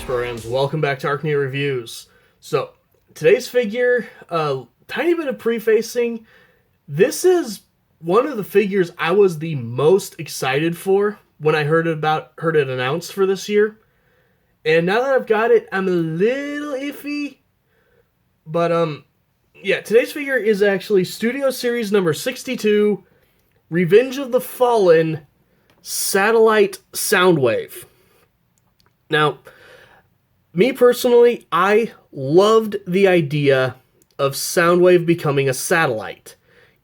programs. Welcome back to ArcNeo Reviews. So, today's figure, tiny bit of prefacing. This is one of the figures I was the most excited for when I heard it announced for this year. And now that I've got it, I'm a little iffy. But, yeah, today's figure is actually Studio Series number 62, Revenge of the Fallen, Satellite Soundwave. Now, me personally, I loved the idea of Soundwave becoming a satellite.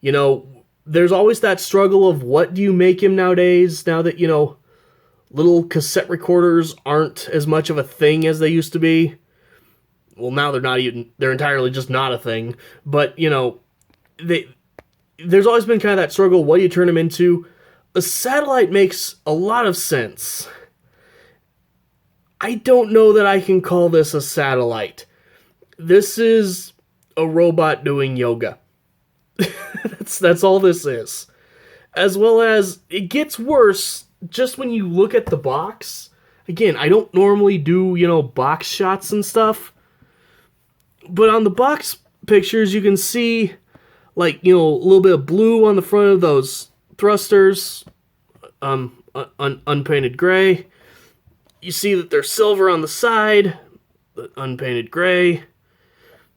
You know, there's always that struggle of what do you make him nowadays, now that, little cassette recorders aren't as much of a thing as they used to be. Well, now they're entirely just not a thing. But, there's always been kind of that struggle, what do you turn him into? A satellite makes a lot of sense. I don't know that I can call this a satellite. This is a robot doing yoga. That's all this is. As well as, it gets worse just when you look at the box. Again, I don't normally do, box shots and stuff. But on the box pictures, you can see, a little bit of blue on the front of those thrusters. Unpainted gray. You see that there's silver on the side, unpainted gray.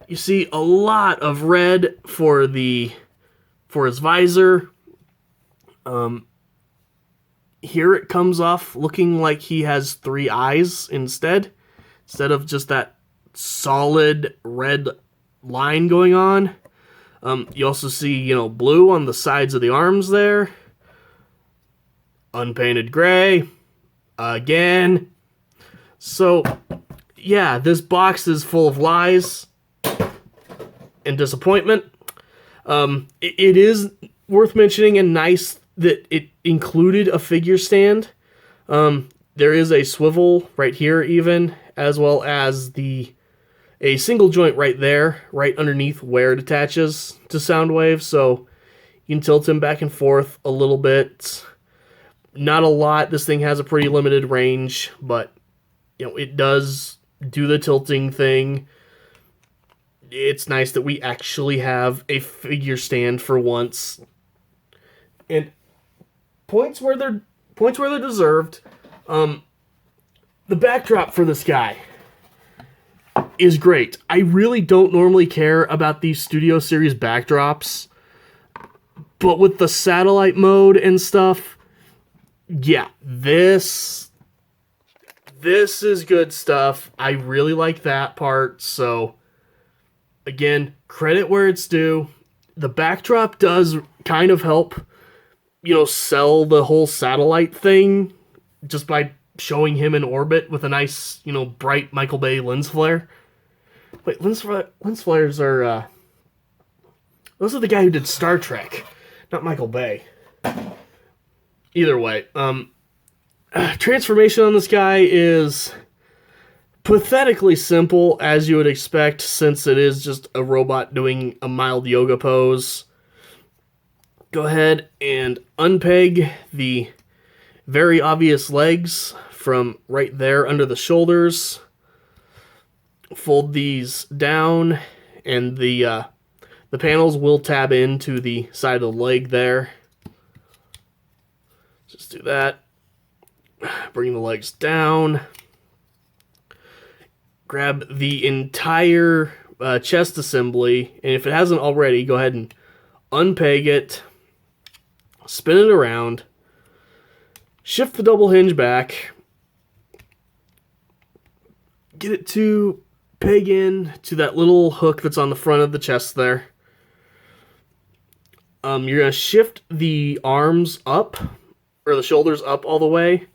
You see a lot of red for his visor. Here it comes off looking like he has 3 eyes instead of just that solid red line going on. You also see, blue on the sides of the arms there. Unpainted gray. Again. So, yeah, this box is full of lies and disappointment. It is worth mentioning and nice that it included a figure stand. There is a swivel right here even, as well as a single joint right there, right underneath where it attaches to Soundwave, so you can tilt him back and forth a little bit. Not a lot. This thing has a pretty limited range, but it does do the tilting thing. It's nice that we actually have a figure stand for once. And points where they're deserved. The backdrop for this guy is great. I really don't normally care about these Studio Series backdrops, but with the satellite mode and stuff, yeah, this is good stuff. I really like that part. So, again, credit where it's due. The backdrop does kind of help, sell the whole satellite thing just by showing him in orbit with a nice, bright Michael Bay lens flare. Wait, lens flares are, those are the guy who did Star Trek, not Michael Bay. Either way, transformation on this guy is pathetically simple, as you would expect, since it is just a robot doing a mild yoga pose. Go ahead and unpeg the very obvious legs from right there under the shoulders. Fold these down, and the panels will tab into the side of the leg there. Just do that. Bring the legs down. Grab the entire chest assembly, and if it hasn't already, go ahead and unpeg it. Spin it around. Shift the double hinge back. Get it to peg in to that little hook that's on the front of the chest there. You're going to shift the arms up, or the shoulders up all the way.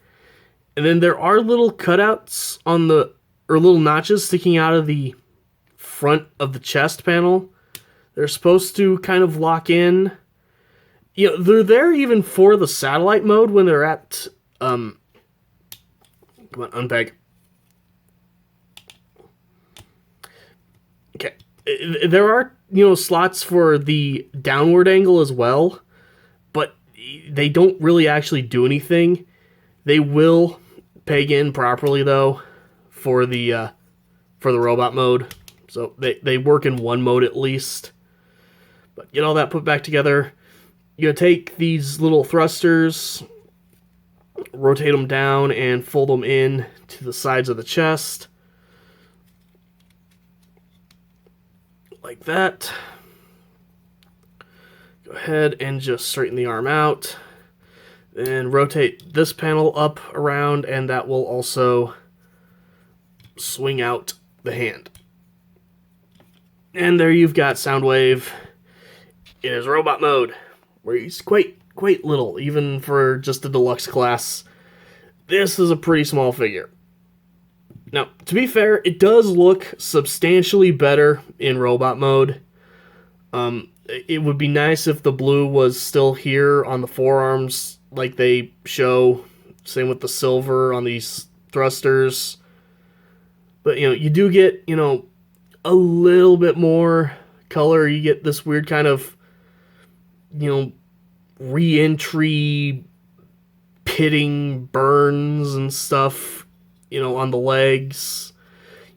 And then there are little cutouts or little notches sticking out of the front of the chest panel. They're supposed to kind of lock in. They're there even for the satellite mode when they're at, come on, unpeg. Okay. There are, slots for the downward angle as well, but they don't really actually do anything. They will peg in properly, though, for the robot mode. So they work in one mode at least. But get all that put back together. You take these little thrusters, rotate them down, and fold them in to the sides of the chest. Like that. Go ahead and just straighten the arm out. Then rotate this panel up around, and that will also swing out the hand. And there you've got Soundwave in his robot mode, where he's quite little, even for just a deluxe class. This is a pretty small figure. Now, to be fair, it does look substantially better in robot mode. It would be nice if the blue was still here on the forearms, like they show. Same with the silver on these thrusters. But, you do get, a little bit more color. You get this weird kind of, re-entry pitting burns and stuff, on the legs.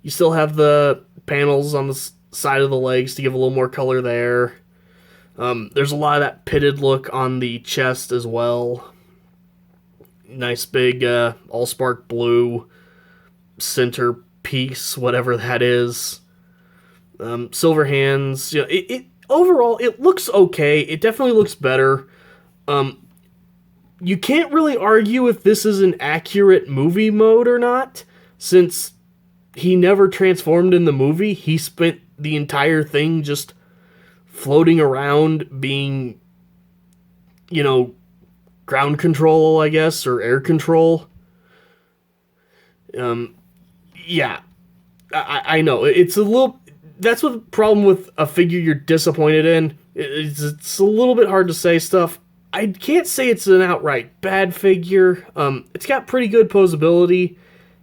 You still have the panels on the side of the legs to give a little more color there. There's a lot of that pitted look on the chest as well. Nice big all-spark blue center piece, whatever that is. Silver hands. It overall, it looks okay. It definitely looks better. You can't really argue if this is an accurate movie mode or not, since he never transformed in the movie. He spent the entire thing just floating around being, ground control, I guess, or air control. Yeah. I know. It's a little... That's what the problem with a figure you're disappointed in. It's a little bit hard to say stuff. I can't say it's an outright bad figure. It's got pretty good posability.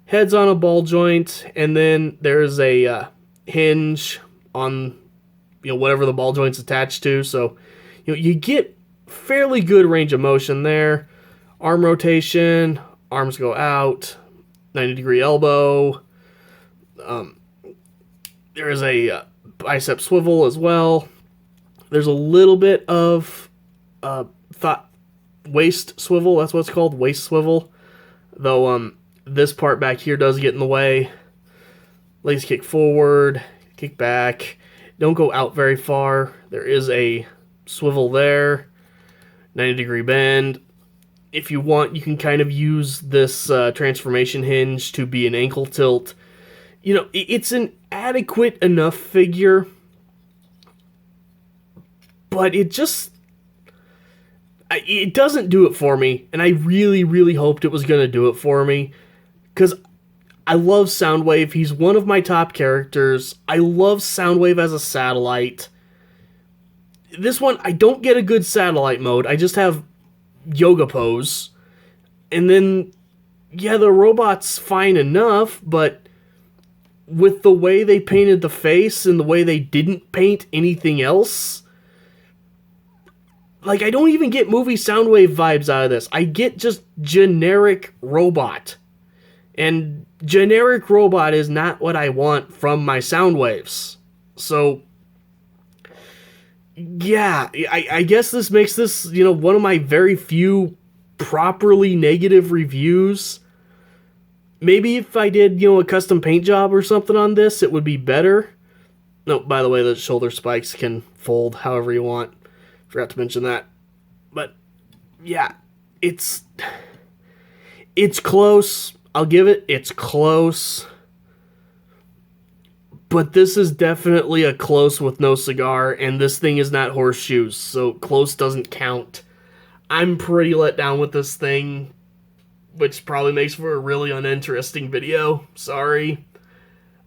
Head's on a ball joint, and then there's a hinge on whatever the ball joint's attached to. So you get fairly good range of motion there. Arm rotation, arms go out, 90-degree elbow. There is a bicep swivel as well. There's a little bit of waist swivel. That's what it's called, waist swivel. Though this part back here does get in the way. Legs kick forward, kick back. Don't go out very far. There is a swivel there. 90-degree bend. If you want, you can kind of use this transformation hinge to be an ankle tilt. It's an adequate enough figure, but it doesn't do it for me, and I really, really hoped it was going to do it for me, because I love Soundwave. He's one of my top characters. I love Soundwave as a satellite. This one, I don't get a good satellite mode. I just have yoga pose, and then, yeah, the robot's fine enough, but with the way they painted the face and the way they didn't paint anything else, I don't even get movie Soundwave vibes out of this. I get just generic robot. And generic robot is not what I want from my Soundwaves. So, yeah, I guess this makes this, one of my very few properly negative reviews. Maybe if I did, a custom paint job or something on this, it would be better. No, by the way, the shoulder spikes can fold however you want. Forgot to mention that. But, yeah, it's close. I'll give it, it's close. But this is definitely a close with no cigar, and this thing is not horseshoes, so close doesn't count. I'm pretty let down with this thing, which probably makes for a really uninteresting video. Sorry.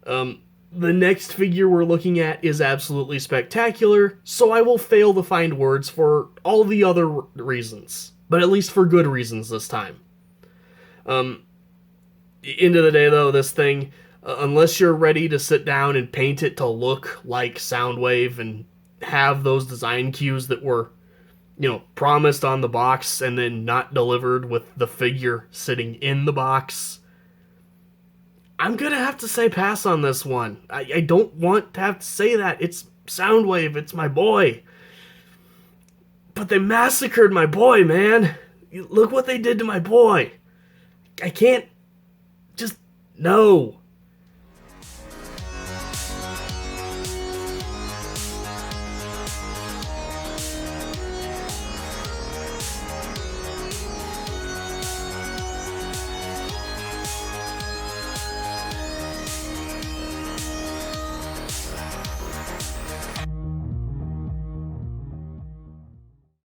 The next figure we're looking at is absolutely spectacular, so I will fail to find words for all the other reasons. But at least for good reasons this time. End of the day, though, this thing, unless you're ready to sit down and paint it to look like Soundwave and have those design cues that were, promised on the box and then not delivered with the figure sitting in the box, I'm gonna have to say pass on this one. I don't want to have to say that. It's Soundwave, it's my boy. But they massacred my boy, man. Look what they did to my boy. I can't just... No.